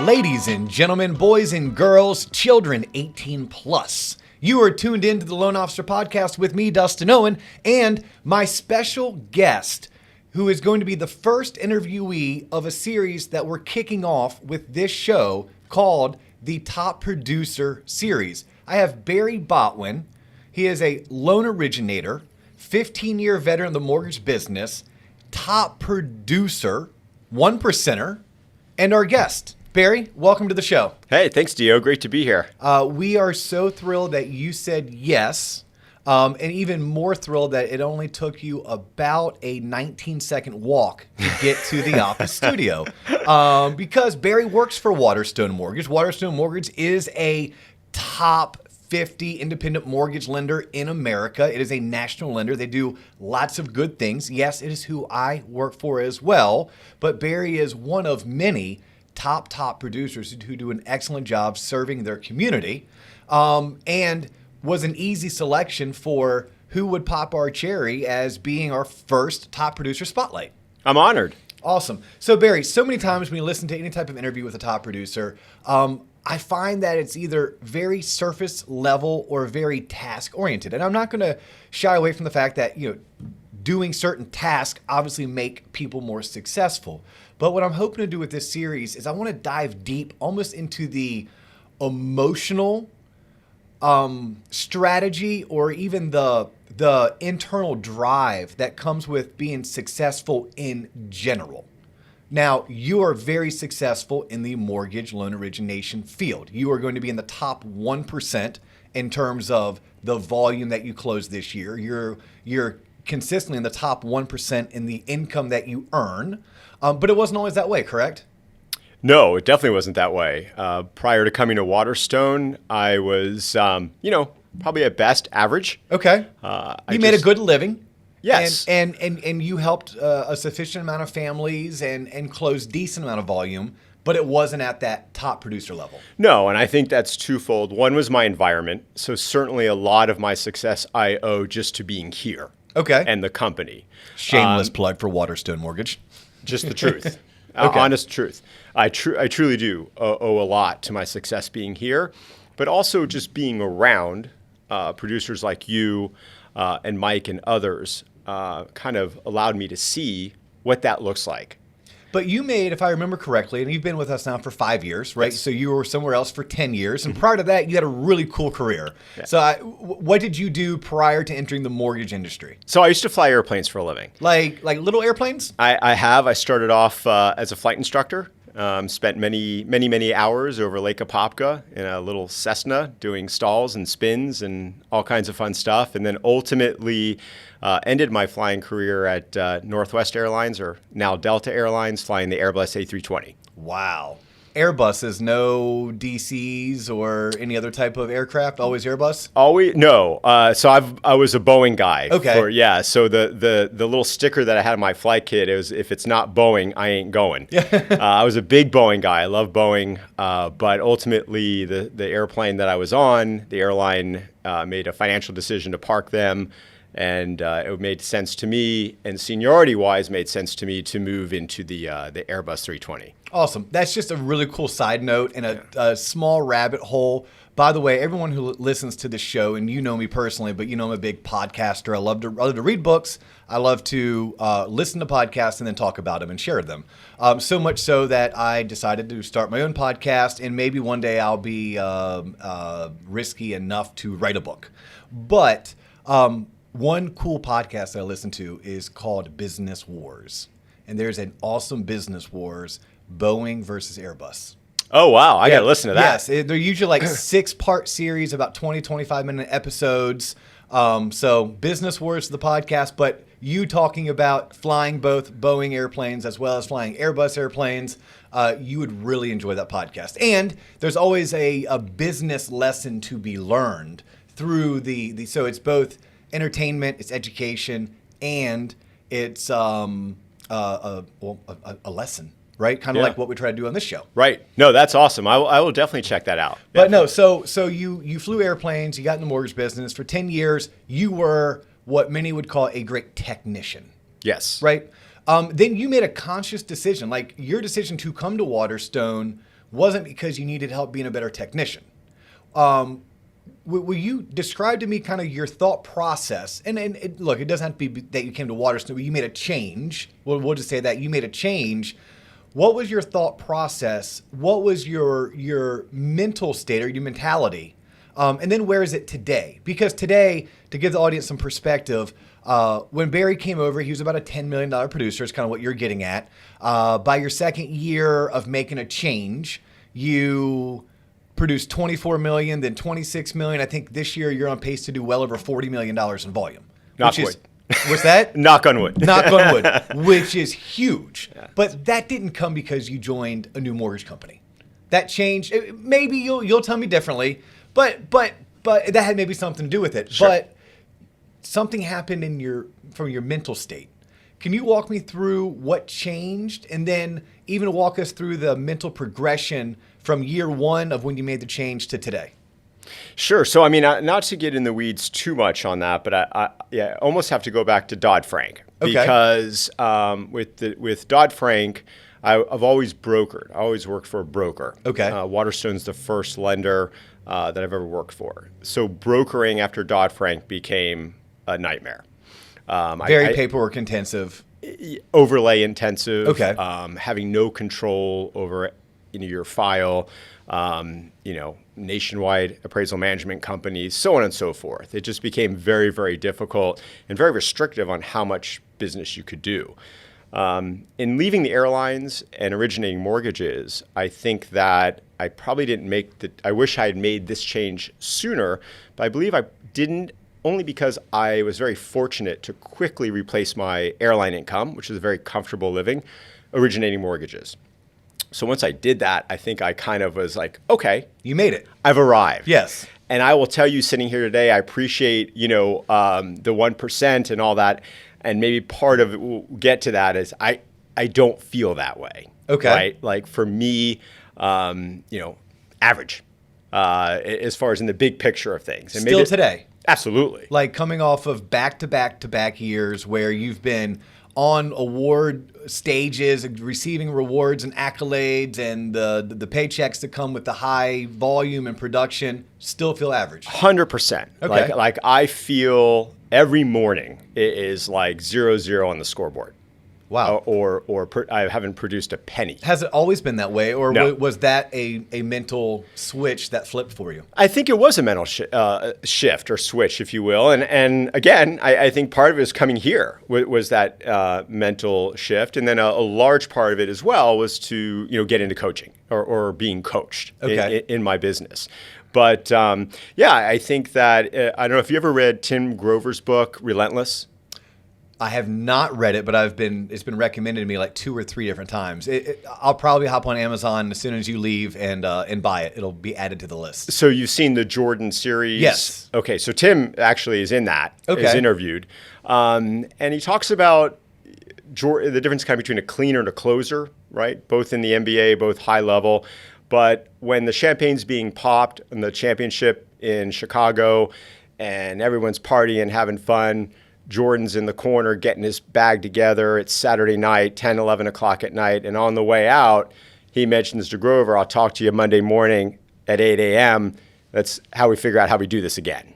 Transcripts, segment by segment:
Ladies and gentlemen, boys and girls, children 18 plus. You are tuned into the Loan Officer Podcast with me, Dustin Owen, and my special guest, who is going to be the first interviewee of a series that we're kicking off with this show called the Top Producer Series. I have Barry Botwin. He is a loan originator, 15-year veteran of the mortgage business, top producer, 1%er, and our guest. Barry, welcome to the show. Hey, thanks, Dio. Great to be here. We are so thrilled that you said yes, and even more thrilled that it only took you about a 19-second walk to get to the office studio. Because Barry works for Waterstone Mortgage. Waterstone Mortgage is a top 50 independent mortgage lender in America. It is a national lender. They do lots of good things. Yes, it is who I work for as well, but Barry is one of many top producers who do an excellent job serving their community, and was an easy selection for who would pop our cherry as being our first top producer spotlight. I'm honored. Awesome. So Barry, so many times when you listen to any type of interview with a top producer, I find that it's either very surface level or very task oriented. And I'm not going to shy away from the fact that, doing certain tasks obviously make people more successful. But what I'm hoping to do with this series is I want to dive deep almost into the emotional strategy or even the internal drive that comes with being successful in general. Now, you are very successful in the mortgage loan origination field. You are going to be in the top 1% in terms of the volume that you closed this year. You're consistently in the top 1% in the income that you earn. But it wasn't always that way, correct? No, it definitely wasn't that way. Prior to coming to Waterstone, I was, probably at best average. Okay. You made a good living. Yes. And you helped a sufficient amount of families and closed decent amount of volume, but it wasn't at that top producer level. No, and I think that's twofold. One was my environment. So certainly a lot of my success I owe just to being here. Okay. And the company. Shameless plug for Waterstone Mortgage. Just the truth. Okay. Honest truth. I truly do owe a lot to my success being here, but also just being around producers like you and Mike and others kind of allowed me to see what that looks like. But you made, if I remember correctly, and you've been with us now for 5 years, right? Yes. So you were somewhere else for 10 years. And prior to that, you had a really cool career. Yeah. So what did you do prior to entering the mortgage industry? So I used to fly airplanes for a living. Like little airplanes? I have. I started off as a flight instructor. Spent many hours over Lake Apopka in a little Cessna doing stalls and spins and all kinds of fun stuff. And then ultimately ended my flying career at Northwest Airlines, or now Delta Airlines, flying the Airbus A320. Wow. Airbuses, no DCs or any other type of aircraft, always Airbus? Always no. So I was a Boeing guy. Okay. So the little sticker that I had on my flight kit is, if it's not Boeing, I ain't going. I was a big Boeing guy. I love Boeing, but ultimately the airplane that I was on, the airline made a financial decision to park them. And it made sense to me, and seniority-wise, made sense to me to move into the Airbus 320. Awesome. That's just a really cool side note and a small rabbit hole. By the way, everyone who listens to this show, and you know me personally, but you know I'm a big podcaster. I love to read books. I love to listen to podcasts and then talk about them and share them. So much so that I decided to start my own podcast, and maybe one day I'll be risky enough to write a book. But one cool podcast that I listen to is called Business Wars. And there's an awesome Business Wars, Boeing versus Airbus. Oh, wow. I got to listen to that. Yes. They're usually like 6-part series, about 20, 25-minute episodes. So Business Wars, the podcast, but you talking about flying both Boeing airplanes as well as flying Airbus airplanes, you would really enjoy that podcast. And there's always a business lesson to be learned through so it's both entertainment, it's education, and it's a lesson, right? Kind of like what we try to do on this show. Right. No, that's awesome. I will definitely check that out. But no, so you flew airplanes, you got in the mortgage business. For 10 years, you were what many would call a great technician. Yes. Right? Then you made a conscious decision, like your decision to come to Waterstone wasn't because you needed help being a better technician. Will you describe to me kind of your thought process? And look, it doesn't have to be that you came to Waterstone, but you made a change. We'll just say that you made a change. What was your thought process? What was your mental state or your mentality? And then where is it today? Because today, to give the audience some perspective, when Barry came over, he was about a $10 million producer. Is kind of what you're getting at. By your second year of making a change, you produced 24 million, then 26 million. I think this year you're on pace to do well over $40 million in volume. Knock wood. What's that? Knock on wood. Knock on wood, which is huge. Yeah. But that didn't come because you joined a new mortgage company. That changed. Maybe you'll tell me differently, but that had maybe something to do with it. Sure. But something happened from your mental state. Can you walk me through what changed, and then even walk us through the mental progression from year one of when you made the change to today? Sure. So, I mean, not to get in the weeds too much on that, but I almost have to go back to Dodd-Frank. Okay. Because with Dodd-Frank, I've always brokered. I always worked for a broker. Okay. Waterstone's the first lender that I've ever worked for. So brokering after Dodd-Frank became a nightmare. Very paperwork intensive. Overlay intensive. Okay. Having no control over your file, nationwide appraisal management companies, so on and so forth. It just became very, very difficult and very restrictive on how much business you could do. In leaving the airlines and originating mortgages, I think that I probably didn't I wish I had made this change sooner, but I believe I didn't, only because I was very fortunate to quickly replace my airline income, which is a very comfortable living, originating mortgages. So once I did that, I think I kind of was like, okay. You made it. I've arrived. Yes. And I will tell you, sitting here today, I appreciate, the 1% and all that. And maybe part of it, we'll get to that, is I don't feel that way. Okay. Right? Like for me, average as far as in the big picture of things. And Still today. Absolutely. Like coming off of back-to-back years where you've been on award stages, receiving rewards and accolades, and the paychecks that come with the high volume and production, still feel average. 100%. Okay. Like I feel every morning it is like 0-0 on the scoreboard. Wow. Or I haven't produced a penny. Has it always been that way, or No. was that a mental switch that flipped for you? I think it was a mental shift or switch, if you will. And again, I think part of it is coming here was that mental shift. And then a large part of it as well was to get into coaching or being coached in my business. But I think that, I don't know if you ever read Tim Grover's book, Relentless. I have not read it, but it's been recommended to me like 2 or 3 different times. I'll probably hop on Amazon as soon as you leave and buy it. It'll be added to the list. So you've seen the Jordan series? Yes. Okay, so Tim actually is in that, is interviewed. And he talks about the difference kind of between a cleaner and a closer, right? Both in the NBA, both high level. But when the champagne's being popped in the championship in Chicago and everyone's partying, having fun, Jordan's in the corner getting his bag together. It's Saturday night, 10, 11 o'clock at night. And on the way out, he mentions to Grover, I'll talk to you Monday morning at 8 a.m. That's how we figure out how we do this again.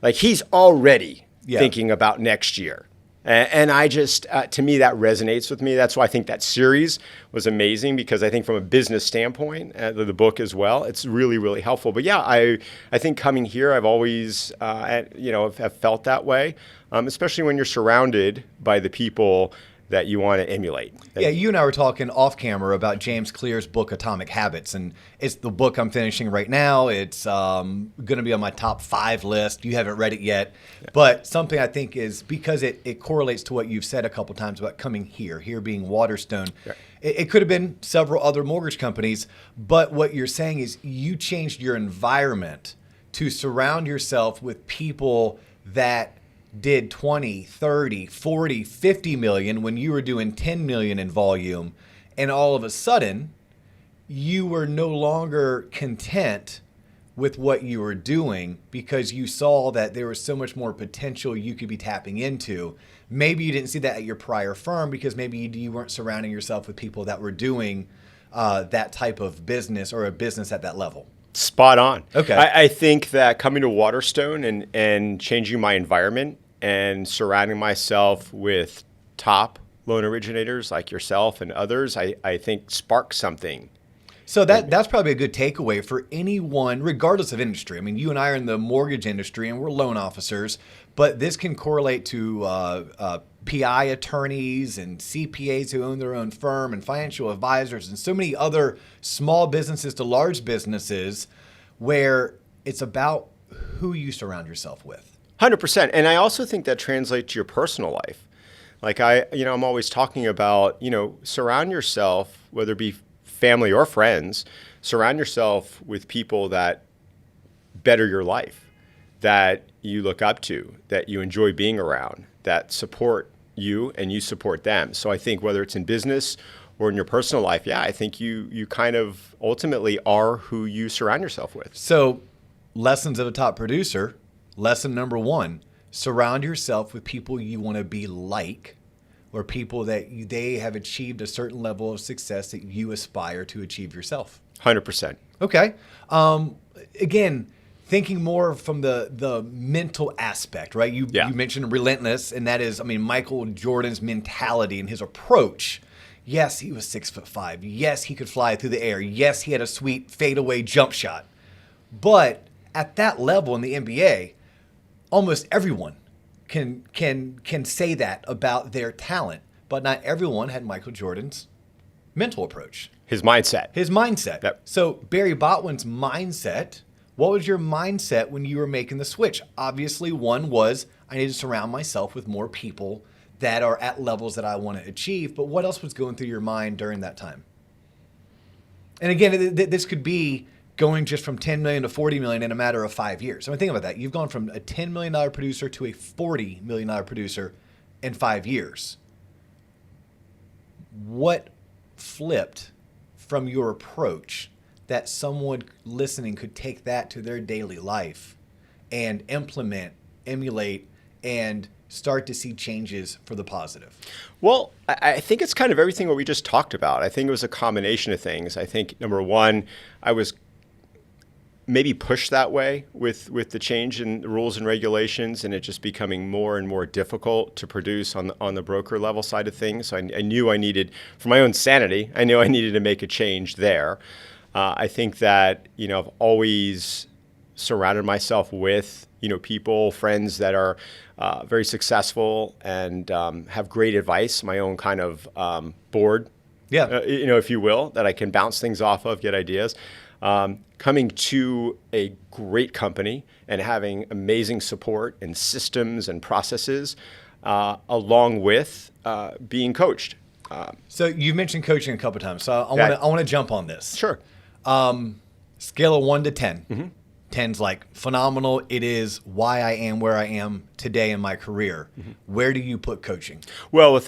Like he's already thinking about next year. And I just, to me, that resonates with me. That's why I think that series was amazing, because I think from a business standpoint, the book as well, it's really, really helpful. But yeah, I think coming here, I've always, have felt that way, especially when you're surrounded by the people that you want to emulate. Yeah, you and I were talking off camera about James Clear's book, Atomic Habits, and it's the book I'm finishing right now. It's going to be on my top 5 list. You haven't read it yet, but something I think is, because it correlates to what you've said a couple times about coming here being Waterstone. Right. It could have been several other mortgage companies, but what you're saying is you changed your environment to surround yourself with people that did 20, 30, 40, 50 million when you were doing 10 million in volume, and all of a sudden you were no longer content with what you were doing because you saw that there was so much more potential you could be tapping into. Maybe you didn't see that at your prior firm because maybe you weren't surrounding yourself with people that were doing that type of business or a business at that level? Spot on. Okay. I think that coming to Waterstone and changing my environment and surrounding myself with top loan originators like yourself and others, I think sparks something. So that's probably a good takeaway for anyone, regardless of industry. I mean, you and I are in the mortgage industry and we're loan officers, but this can correlate to PI attorneys and CPAs who own their own firm and financial advisors and so many other small businesses to large businesses where it's about who you surround yourself with. 100%. And I also think that translates to your personal life. Like I'm always talking about, surround yourself, whether it be family or friends, surround yourself with people that better your life, that you look up to, that you enjoy being around, that support you and you support them. So I think whether it's in business or in your personal life, I think you kind of ultimately are who you surround yourself with. So lessons of a top producer, lesson number 1, surround yourself with people you want to be like, or people that they have achieved a certain level of success that you aspire to achieve yourself. 100%. Okay. Again, thinking more from the mental aspect, right? You mentioned relentless, and that is, Michael Jordan's mentality and his approach. Yes, he was 6'5". Yes, he could fly through the air. Yes, he had a sweet fadeaway jump shot. But at that level in the NBA, almost everyone can say that about their talent, but not everyone had Michael Jordan's mental approach. His mindset. Yep. So Barry Botwin's mindset, what was your mindset when you were making the switch? Obviously, one was I need to surround myself with more people that are at levels that I want to achieve, but what else was going through your mind during that time? And again, this could be going just from 10 million to 40 million in a matter of 5 years. Think about that. You've gone from a $10 million producer to a $40 million producer in 5 years. What flipped from your approach that someone listening could take that to their daily life and implement, emulate, and start to see changes for the positive? Well, I think it's kind of everything what we just talked about. I think it was a combination of things. I think, number one, I was maybe pushed that way with the change in the rules and regulations, and it just becoming more and more difficult to produce on the broker level side of things. So I knew I needed, for my own sanity, I knew I needed to make a change there. I think that, I've always surrounded myself with, people, friends that are very successful and have great advice, my own kind of board, if you will, that I can bounce things off of, get ideas. Coming to a great company and having amazing support and systems and processes, along with being coached. So you mentioned coaching a couple of times, so I want to jump on this. Sure. Scale of 1 to 10. Mm-hmm. 10's like phenomenal. It is why I am where I am today in my career. Mm-hmm. Where do you put coaching? Well, with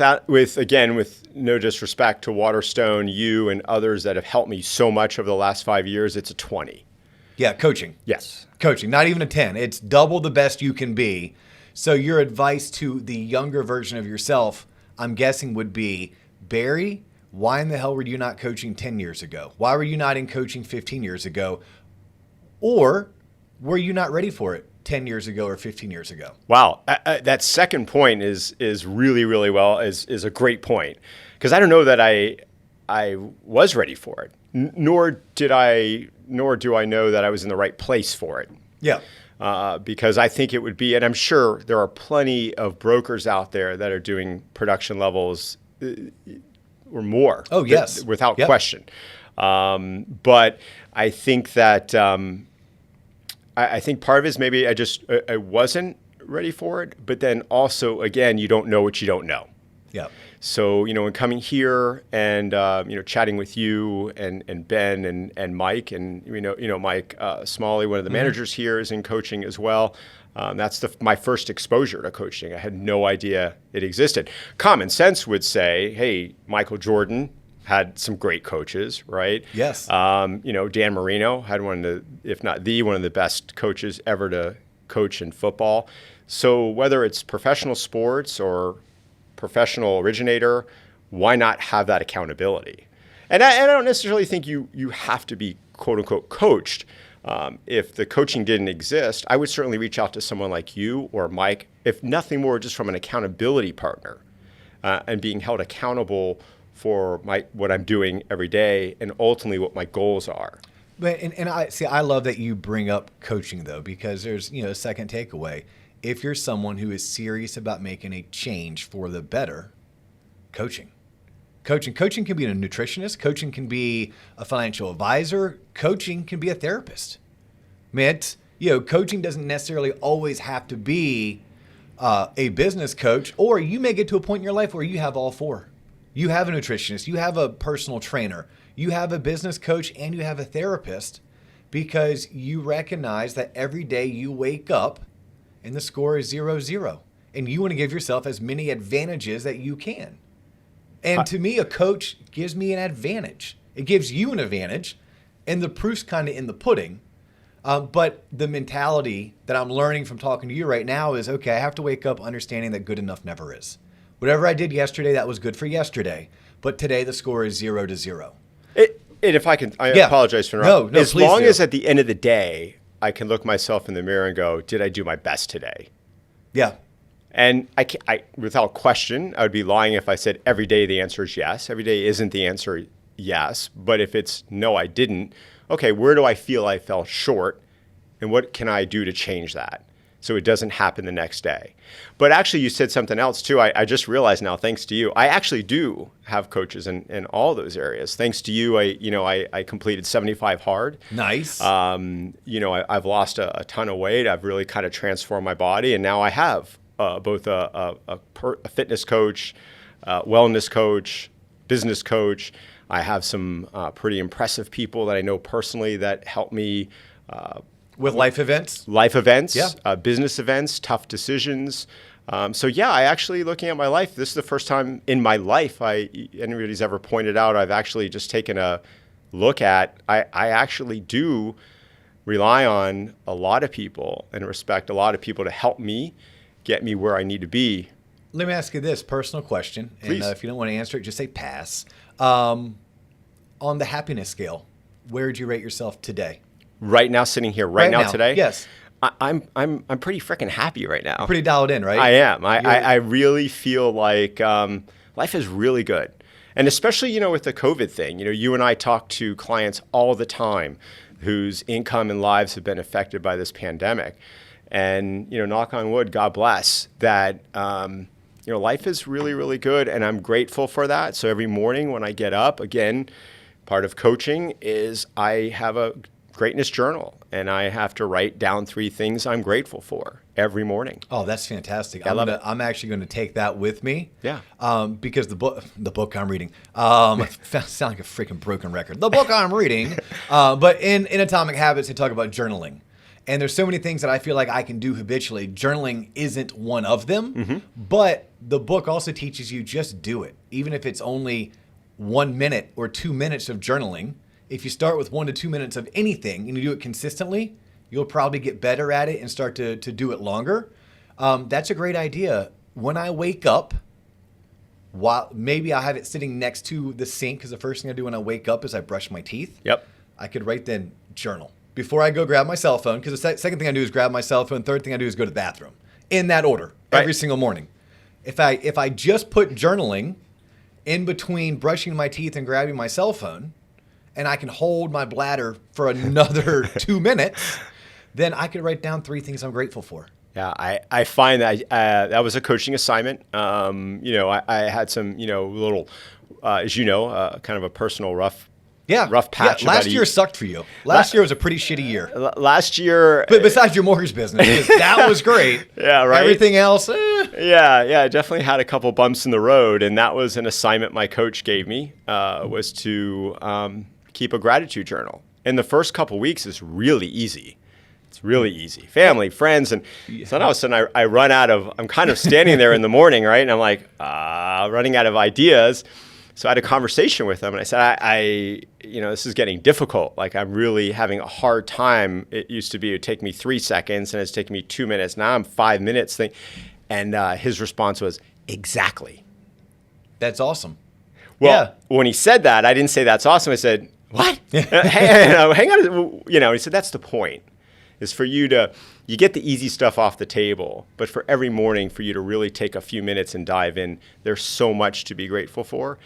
no disrespect to Waterstone, you and others that have helped me so much over the last 5 years, it's a 20. Yeah, coaching. Yes. Coaching, not even a 10. It's double the best you can be. So your advice to the younger version of yourself, I'm guessing, would be, Barry, why in the hell were you not coaching 10 years ago? Why were you not in coaching 15 years ago? Or were you not ready for it 10 years ago or 15 years ago? Wow. That second point is really, really is a great point. Because I don't know that I was ready for it, nor do I know that I was in the right place for it. Yeah. Because I think it would be, and I'm sure there are plenty of brokers out there that are doing production levels or more. Oh, yes. Without question. But I think that I think part of it is maybe I wasn't ready for it, but then also, again, you don't know what you don't know. Yeah. So, in coming here and, chatting with you and Ben and Mike and, Mike Smalley, one of the managers here, is in coaching as well. That's my first exposure to coaching. I had no idea it existed. Common sense would say, hey, Michael Jordan had some great coaches, right? Yes. Dan Marino had one of the, if not one of the best coaches ever to coach in football. So whether it's professional sports or professional originator, why not have that accountability? And I don't necessarily think you have to be quote unquote coached. If the coaching didn't exist, I would certainly reach out to someone like you or Mike, if nothing more, just from an accountability partner, and being held accountable for what I'm doing every day and ultimately what my goals are. But and I love that you bring up coaching though, because there's a second takeaway. If you're someone who is serious about making a change for the better, coaching can be a nutritionist. Coaching can be a financial advisor. Coaching can be a therapist. Man, coaching doesn't necessarily always have to be a business coach, or you may get to a point in your life where you have all four. You have a nutritionist, you have a personal trainer, you have a business coach, and you have a therapist, because you recognize that every day you wake up and the score is 0-0, and you want to give yourself as many advantages that you can. And to me, a coach gives me an advantage. It gives you an advantage, and the proof's kind of in the pudding. But the mentality that I'm learning from talking to you right now is, okay, I have to wake up understanding that good enough never is. Whatever I did yesterday, that was good for yesterday. But today the score is 0-0. And if I can, I apologize for interrupting. No, as long as at the end of the day, I can look myself in the mirror and go, did I do my best today? Yeah. And I without question, I would be lying if I said every day the answer is yes. Every day isn't the answer yes. But if it's no, I didn't, okay, where do I feel I fell short? And what can I do to change that so it doesn't happen the next day? But actually, you said something else too. I just realized now, thanks to you, I actually do have coaches in all those areas. Thanks to you, I completed 75 hard. Nice. I've lost a ton of weight. I've really kind of transformed my body. And now I have both a fitness coach, wellness coach, business coach. I have some pretty impressive people that I know personally that help me with life events, business events, tough decisions. I actually, looking at my life, this is the first time in my life anybody's ever pointed out, I've actually just taken a look at, I actually do rely on a lot of people and respect a lot of people to help me get me where I need to be. Let me ask you this personal question. Please. And if you don't want to answer it, just say pass. On the happiness scale, where would you rate yourself today? Right now, sitting here, right now, today? Yes. I'm pretty freaking happy right now. Pretty dialed in, right? I am. I really feel like life is really good. And especially, with the COVID thing, you and I talk to clients all the time whose income and lives have been affected by this pandemic. And, knock on wood, God bless, that, life is really, really good. And I'm grateful for that. So every morning when I get up, again, part of coaching is I have a greatness journal, and I have to write down 3 things I'm grateful for every morning. Oh, that's fantastic. I love it. I'm actually going to take that with me. Yeah. Because the book I'm reading, sound like a freaking broken record. The book I'm reading, but in Atomic Habits, they talk about journaling. And there's so many things that I feel like I can do habitually. Journaling isn't one of them, but the book also teaches you just do it. Even if it's only 1 minute or 2 minutes of journaling, if you start with 1 to 2 minutes of anything and you do it consistently, you'll probably get better at it and start to do it longer. That's a great idea. When I wake up, maybe I have it sitting next to the sink, because the first thing I do when I wake up is I brush my teeth. Yep. I could right then journal before I go grab my cell phone, because the second thing I do is grab my cell phone. Third thing I do is go to the bathroom, in that order, every single morning. If I just put journaling in between brushing my teeth and grabbing my cell phone, and I can hold my bladder for another 2 minutes, then I could write down 3 things I'm grateful for. Yeah, I find that that was a coaching assignment. I had some, little, as kind of a personal rough patch. Yeah, last year sucked for you. Last year was a pretty shitty year. Last year, but besides your mortgage business, 'cause that was great. Yeah, right. Everything else, Yeah, I definitely had a couple bumps in the road, and that was an assignment my coach gave me, was to keep a gratitude journal. And the first couple weeks is really easy. It's really easy. Family, friends, and so all of a sudden I'm kind of standing there in the morning, right? And I'm like, running out of ideas. So I had a conversation with them, and I said, this is getting difficult. Like, I'm really having a hard time. It used to be, it would take me 3 seconds, and it's taking me 2 minutes. Now I'm 5 minutes. And his response was, exactly. That's awesome. Well, when he said that, I didn't say that's awesome. I said, what? hang on. He said, that's the point, is for you get the easy stuff off the table, but for every morning for you to really take a few minutes and dive in, there's so much to be grateful for.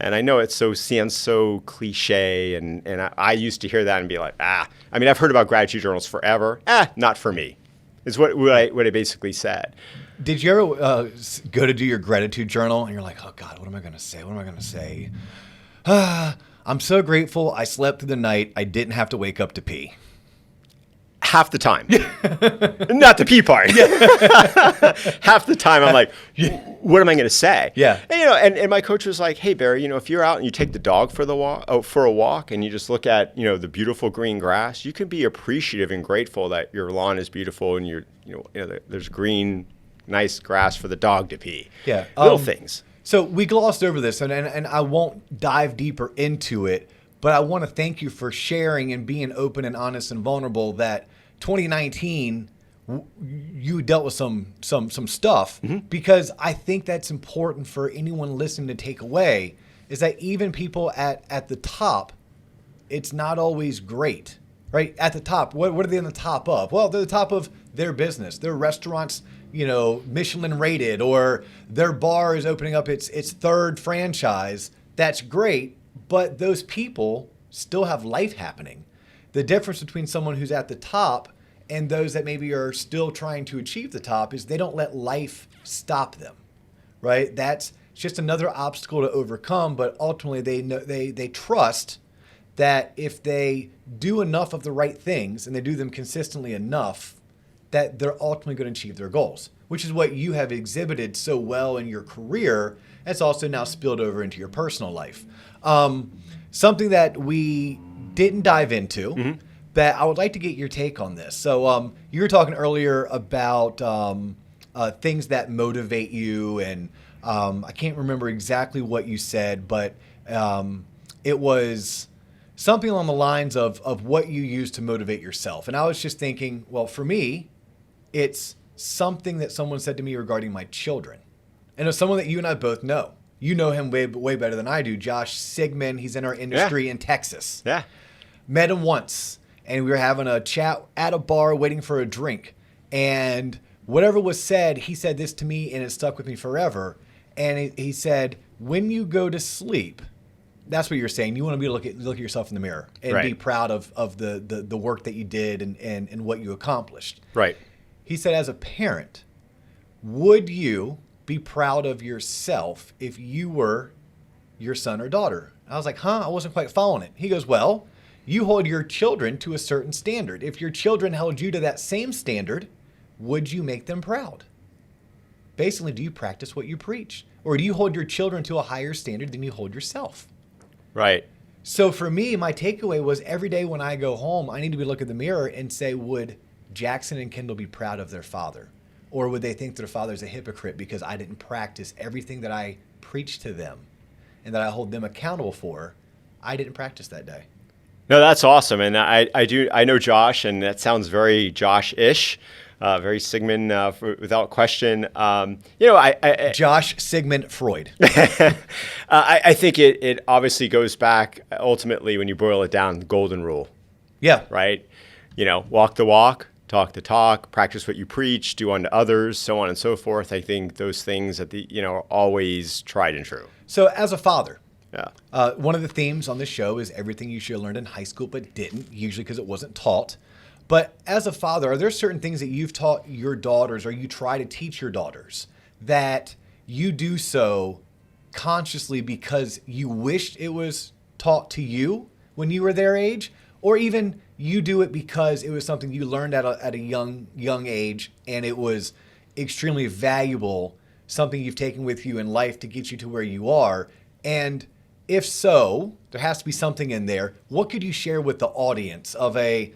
And I know it sounds so cliche, and I used to hear that and be like, I've heard about gratitude journals forever. Not for me, is what I basically said. Did you ever go to do your gratitude journal and you're like, oh God, what am I going to say? What am I going to say? I'm so grateful I slept through the night. I didn't have to wake up to pee. Half the time. Not the pee part. Half the time I'm like, what am I going to say? Yeah. And my coach was like, hey, Barry, if you're out and you take the dog for a walk and you just look at, the beautiful green grass, you can be appreciative and grateful that your lawn is beautiful and there's green, nice grass for the dog to pee. Yeah. Little things. So we glossed over this and I won't dive deeper into it, but I want to thank you for sharing and being open and honest and vulnerable that 2019, you dealt with some stuff, because I think that's important for anyone listening to take away, is that even people at the top, it's not always great, right? At the top, what are they on the top of? Well, they're the top of their business. Their restaurants, Michelin rated, or their bar is opening up its third franchise. That's great, but those people still have life happening. The difference between someone who's at the top and those that maybe are still trying to achieve the top is they don't let life stop them, right? That's just another obstacle to overcome, but ultimately they trust that if they do enough of the right things and they do them consistently enough, that they're ultimately going to achieve their goals, which is what you have exhibited so well in your career. That's also now spilled over into your personal life. Something that we didn't dive into, but I would like to get your take on this. So you were talking earlier about things that motivate you, and I can't remember exactly what you said, but it was something along the lines of what you use to motivate yourself. And I was just thinking, well, for me, it's something that someone said to me regarding my children. And it's someone that you and I both know. You know him way better than I do. Josh Sigmund, he's in our industry in Texas. Yeah. Met him once, and we were having a chat at a bar waiting for a drink. And whatever was said, he said this to me, and it stuck with me forever. And he said, when you go to sleep, that's what you're saying. You want to be look at yourself in the mirror and be proud of the work that you did and what you accomplished. Right. He said, as a parent, would you be proud of yourself if you were your son or daughter? I was like, I wasn't quite following it. He goes, well, you hold your children to a certain standard. If your children held you to that same standard, would you make them proud? Basically, do you practice what you preach? Or do you hold your children to a higher standard than you hold yourself? Right. So for me, my takeaway was every day when I go home, I need to be looking in the mirror and say, would Jackson and Kendall be proud of their father? Or would they think their father's a hypocrite because I didn't practice everything that I preached to them and that I hold them accountable for? I didn't practice that day. No, that's awesome. And I know Josh, and that sounds very Josh-ish, very Sigmund without question. Josh Sigmund Freud. I think it obviously goes back ultimately when you boil it down, the golden rule. Yeah. Right? Walk the walk, talk the talk, practice what you preach, do unto others, so on and so forth. I think those things are always tried and true. So as a father, one of the themes on this show is everything you should have learned in high school but didn't, usually because it wasn't taught. But as a father, are there certain things that you've taught your daughters or you try to teach your daughters that you do so consciously because you wished it was taught to you when you were their age? Or even you do it because it was something you learned at a young age and it was extremely valuable, something you've taken with you in life to get you to where you are? And if so, there has to be something in there. What could you share with the audience of a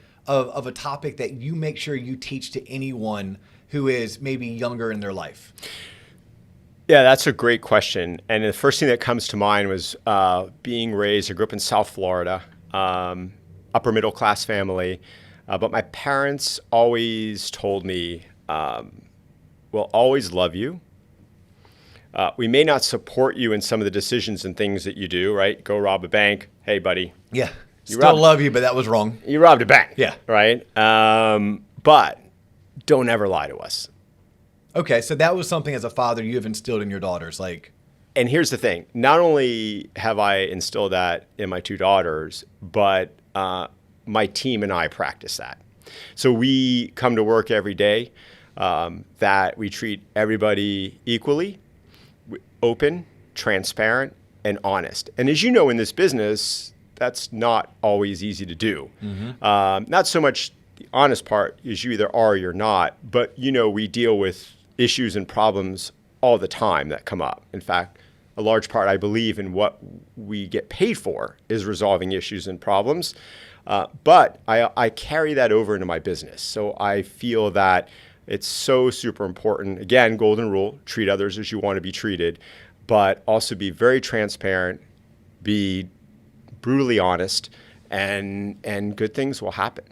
topic that you make sure you teach to anyone who is maybe younger in their life? Yeah, that's a great question. And the first thing that comes to mind was being raised. I grew up in South Florida, upper middle class family. But my parents always told me, we'll always love you. We may not support you in some of the decisions and things that you do, right? Go rob a bank. Hey, buddy. Yeah. Still love you, but that was wrong. You robbed a bank. Yeah. Right? But don't ever lie to us. Okay, so that was something as a father you have instilled in your daughters, like. And here's the thing. Not only have I instilled that in my two daughters, but my team and I practice that. So we come to work every day, that we treat everybody equally, open, transparent, and honest. And as you know, in this business, that's not always easy to do. Not so much the honest part is you either are or you're not, but we deal with issues and problems all the time that come up. In fact, a large part, I believe, in what we get paid for is resolving issues and problems. But I carry that over into my business. So I feel that it's so super important. Again, golden rule, treat others as you want to be treated, but also be very transparent, be brutally honest, and good things will happen.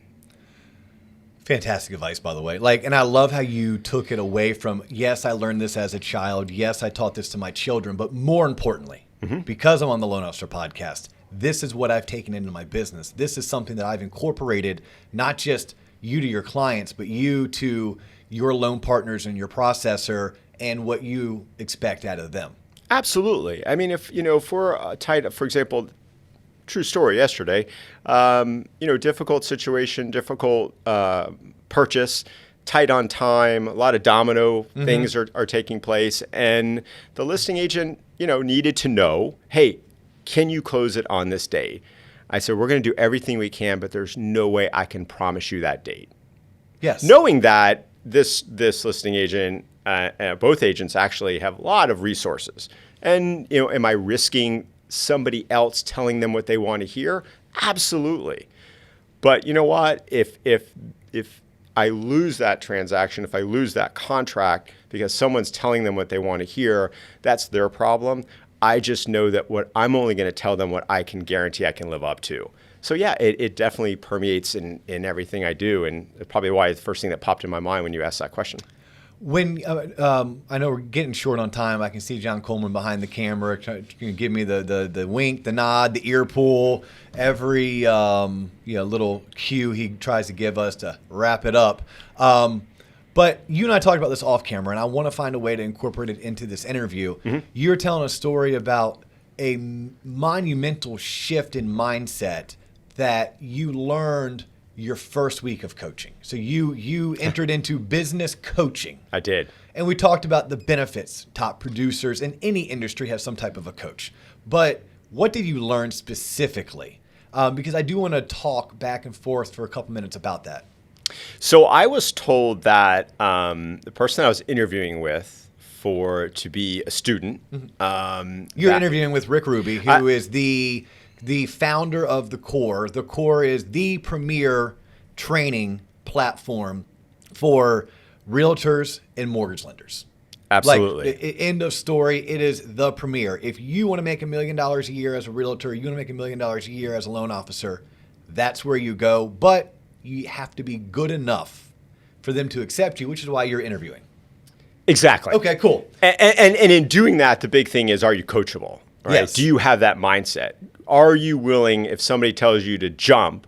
Fantastic advice, by the way. And I love how you took it away from, yes, I learned this as a child. Yes, I taught this to my children. But more importantly, because I'm on the Loan Officer podcast, this is what I've taken into my business. This is something that I've incorporated, not just you to your clients, but you to your loan partners and your processor and what you expect out of them. Absolutely. I mean, if we're tight, for example, true story yesterday, difficult situation, difficult purchase, tight on time, a lot of domino things are taking place. And the listing agent, needed to know, hey, can you close it on this date? I said, we're going to do everything we can, but there's no way I can promise you that date. Yes. Knowing that this listing agent, both agents actually have a lot of resources. And, am I risking somebody else telling them what they want to hear? Absolutely. But you know what? If I lose that transaction, if I lose that contract because someone's telling them what they want to hear, that's their problem. I just know that I'm only going to tell them what I can guarantee I can live up to. So yeah, it definitely permeates in everything I do, and probably why the first thing that popped in my mind when you asked that question. When I know we're getting short on time, I can see John Coleman behind the camera give me the wink, the nod, the ear pull, every little cue he tries to give us to wrap it up. But you and I talked about this off camera, and I want to find a way to incorporate it into this interview. You're telling a story about a monumental shift in mindset that you learned your first week of coaching. So you entered into business coaching. I did. And we talked about the benefits. Top producers in any industry have some type of a coach. But what did you learn specifically? Because I do want to talk back and forth for a couple minutes about that. So I was told that the person I was interviewing with to be a student. You're interviewing with Rick Ruby, who is the founder of The Core. The Core is the premier training platform for realtors and mortgage lenders. Absolutely. End of story. It is the premier. If you want to make $1 million a year as a realtor, you want to make $1 million a year as a loan officer, that's where you go. But you have to be good enough for them to accept you, which is why you're interviewing. Exactly. Okay, cool. And in doing that, the big thing is, are you coachable? Right? Yes. Do you have that mindset? Are you willing, if somebody tells you to jump,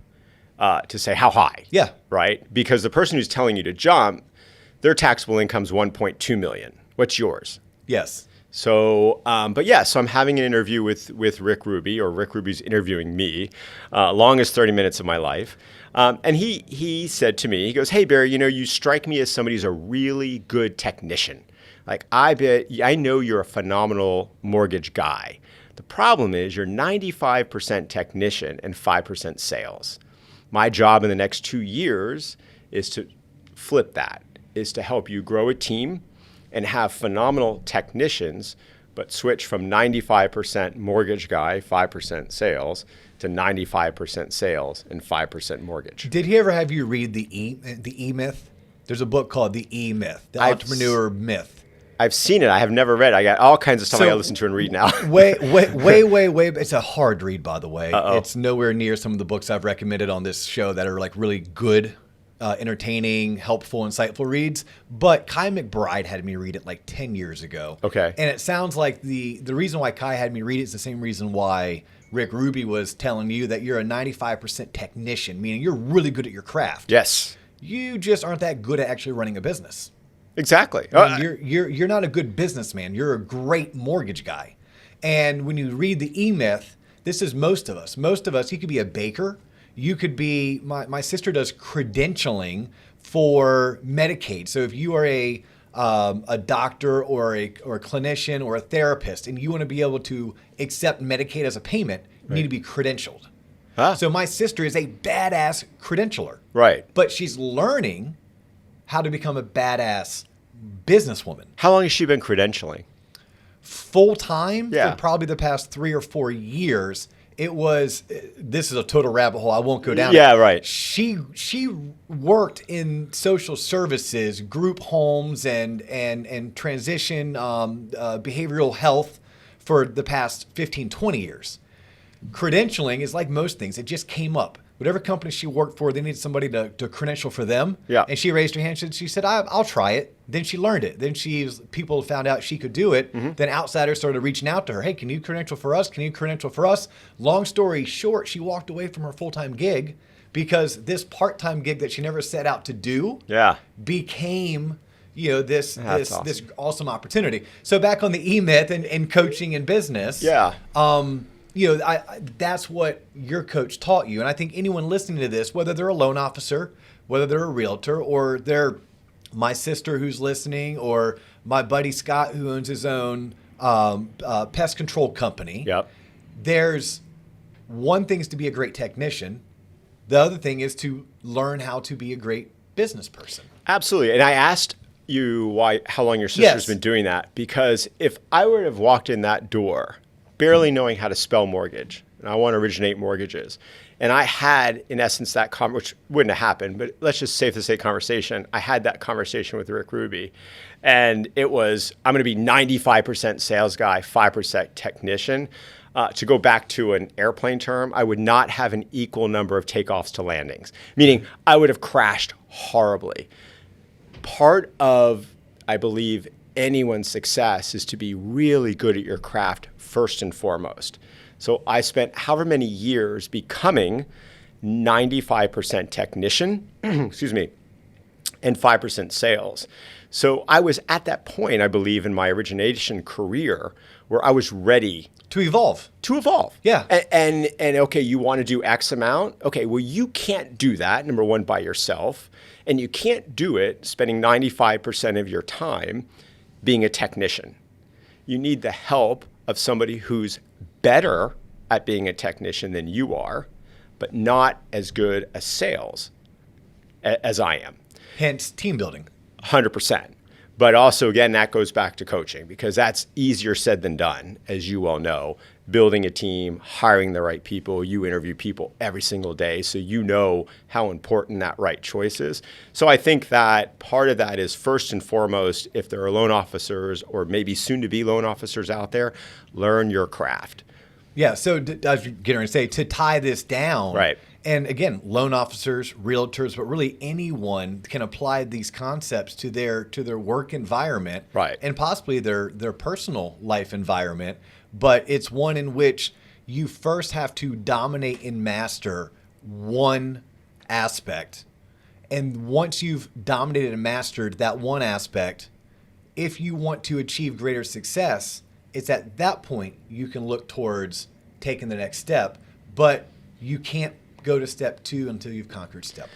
to say how high? Yeah. Right? Because the person who's telling you to jump, their taxable income is $1.2 million. What's yours? Yes. So, so I'm having an interview with Rick Ruby, or Rick Ruby's interviewing me, longest 30 minutes of my life. And he said to me, he goes, "Hey, Barry, you strike me as somebody who's a really good technician. Like, I know you're a phenomenal mortgage guy. The problem is you're 95% technician and 5% sales. My job in the next 2 years is to flip that, is to help you grow a team and have phenomenal technicians, but switch from 95% mortgage guy, 5% sales, to 95% sales and 5% mortgage." Did he ever have you read the E-Myth? There's a book called The E-Myth, the Entrepreneur Myth. I've seen it. I have never read it. I got all kinds of stuff I got to listen to and read now. way. It's a hard read, by the way. Uh-oh. It's nowhere near some of the books I've recommended on this show that are like really good entertaining, helpful, insightful reads. But Kai McBride had me read it like 10 years ago. Okay. And it sounds like the reason why Kai had me read it is the same reason why Rick Ruby was telling you that you're a 95% technician, meaning you're really good at your craft. Yes. You just aren't that good at actually running a business. Exactly. I mean, you're not a good businessman. You're a great mortgage guy. And when you read the E-Myth, this is most of us. Most of us, you could be a baker. You could be, my sister does credentialing for Medicaid. So if you are a doctor or a clinician or a therapist and you want to be able to accept Medicaid as a payment, you need to be credentialed. Huh? So my sister is a badass credentialer. Right. But she's learning how to become a badass businesswoman. How long has she been credentialing? Full time Yeah. for probably the past 3 or 4 years. This is a total rabbit hole. I won't go down. Yeah, right. She worked in social services, group homes, and transition behavioral health for the past 15, 20 years. Credentialing is like most things. It just came up. Whatever company she worked for, they needed somebody to credential for them. Yeah. And she raised her hand. She said, I'll try it. Then she learned it. Then people found out she could do it. Mm-hmm. Then outsiders started reaching out to her. Hey, can you credential for us? Can you credential for us? Long story short, she walked away from her full-time gig because this part-time gig that she never set out to do became this awesome. This awesome opportunity. So back on the E-Myth and coaching and business. Yeah. That's what your coach taught you. And I think anyone listening to this, whether they're a loan officer, whether they're a realtor, or they're my sister who's listening, or my buddy Scott who owns his own pest control company. Yep. There's one thing is to be a great technician. The other thing is to learn how to be a great business person. Absolutely. And I asked you how long your sister's been doing that, because if I were to have walked in that door barely knowing how to spell mortgage, and I want to originate mortgages, and I had, in essence, that which wouldn't have happened, but let's just say for the sake of conversation, I had that conversation with Rick Ruby, and it was, I'm going to be 95% sales guy, 5% technician. To go back to an airplane term, I would not have an equal number of takeoffs to landings, meaning I would have crashed horribly. Part of, I believe, anyone's success is to be really good at your craft first and foremost. So I spent however many years becoming 95% technician, excuse me, and 5% sales. So I was at that point, I believe, in my origination career where I was ready to evolve. Yeah. And okay, you want to do X amount? Okay, well, you can't do that, number one, by yourself. And you can't do it spending 95% of your time being a technician. You need the help of somebody who's better at being a technician than you are, but not as good at sales as I am. Hence, team building. 100%. But also, again, that goes back to coaching, because that's easier said than done, as you well know. Building a team, hiring the right people. You interview people every single day, so you know how important that right choice is. So I think that part of that is, first and foremost, if there are loan officers or maybe soon-to-be loan officers out there, learn your craft. Yeah, so I was getting ready to say, to tie this down, right? And again, loan officers, realtors, but really anyone can apply these concepts to their work environment, right? And possibly their personal life environment. But it's one in which you first have to dominate and master one aspect. And once you've dominated and mastered that one aspect, if you want to achieve greater success, it's at that point you can look towards taking the next step. But you can't go to step 2 until you've conquered step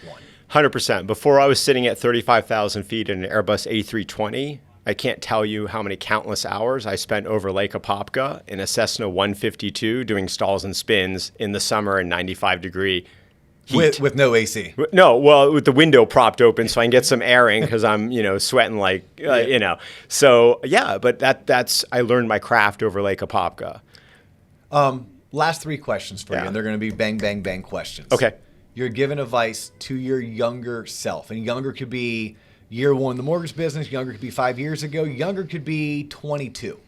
1. 100%. Before I was sitting at 35,000 feet in an Airbus A320, I can't tell you how many countless hours I spent over Lake Apopka in a Cessna 152 doing stalls and spins in the summer in 95-degree heat. With no AC. No, well, with the window propped open so I can get some airing because I'm, sweating like, So, yeah, but that's I learned my craft over Lake Apopka. Last 3 questions for you, and they're going to be bang, bang, bang questions. Okay. You're giving advice to your younger self, and younger could be year 1 in the mortgage business, younger could be 5 years ago, younger could be 22.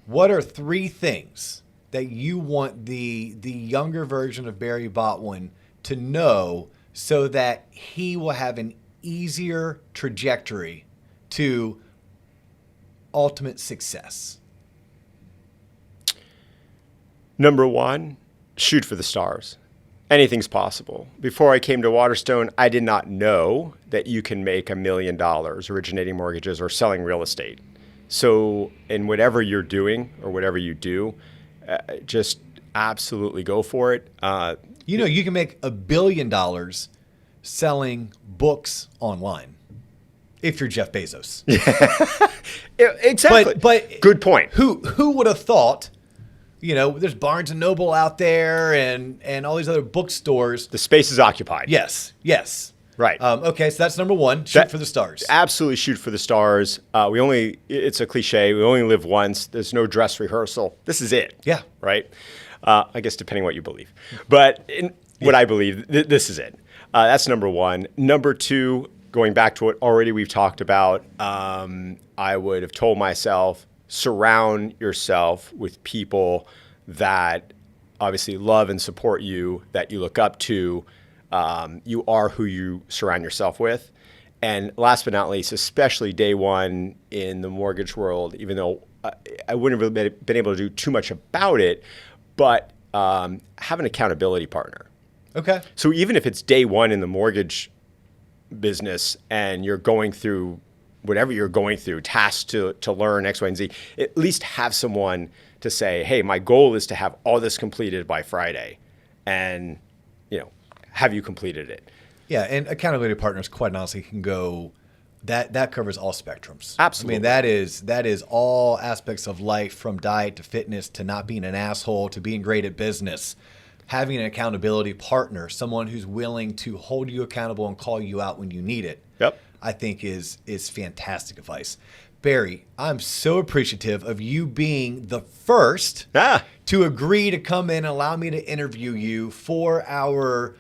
What are 3 things that you want the younger version of Barry Botwin to know so that he will have an easier trajectory to ultimate success? Number one, shoot for the stars. Anything's possible. Before I came to Waterstone, I did not know that you can make $1 million originating mortgages or selling real estate. So in whatever you're doing or whatever you do, just absolutely go for it. You can make $1 billion selling books online if you're Jeff Bezos. Exactly. But good point. Who would have thought? There's Barnes and Noble out there and all these other bookstores. The space is occupied. Yes. Right. Okay, so that's number one. Shoot for the stars. Absolutely shoot for the stars. It's a cliche. We only live once. There's no dress rehearsal. This is it. Yeah. Right? I guess depending what you believe. But what I believe, this is it. That's number one. Number two, going back to what already we've talked about, I would have told myself, surround yourself with people that obviously love and support you, that you look up to. You are who you surround yourself with. And last but not least, especially day one in the mortgage world, even though I wouldn't have really been able to do too much about it, but have an accountability partner. Okay. So even if it's day one in the mortgage business and you're going through whatever you're going through, tasks to learn X, Y, and Z, at least have someone to say, hey, my goal is to have all this completed by Friday. And, have you completed it? Yeah, and accountability partners, quite honestly, can go, that covers all spectrums. Absolutely. I mean, that is all aspects of life, from diet to fitness to not being an asshole to being great at business. Having an accountability partner, someone who's willing to hold you accountable and call you out when you need it. Yep. I think is fantastic advice. Barry, I'm so appreciative of you being the first to agree to come in and allow me to interview you for our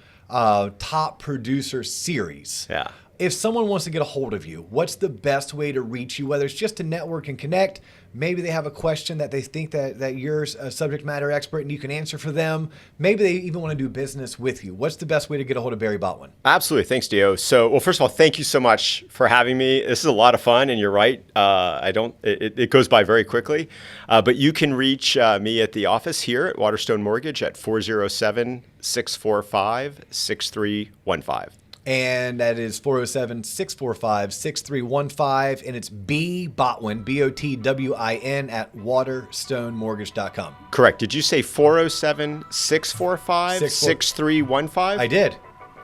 top producer series. Yeah. If someone wants to get a hold of you, what's the best way to reach you? Whether it's just to network and connect, maybe they have a question that they think that you're a subject matter expert and you can answer for them. Maybe they even want to do business with you. What's the best way to get a hold of Barry Botwin? Absolutely. Thanks, Dio. So, well, first of all, thank you so much for having me. This is a lot of fun, and you're right. It goes by very quickly. But you can reach me at the office here at Waterstone Mortgage at 407-645-6315. And that is 407-645-6315. And it's Botwin, Botwin, at waterstonemortgage.com. Correct. Did you say 407-645-6315? I did.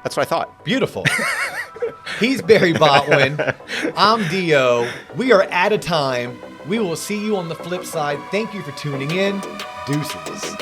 That's what I thought. Beautiful. He's Barry Botwin. I'm Dio. We are out of time. We will see you on the flip side. Thank you for tuning in. Deuces.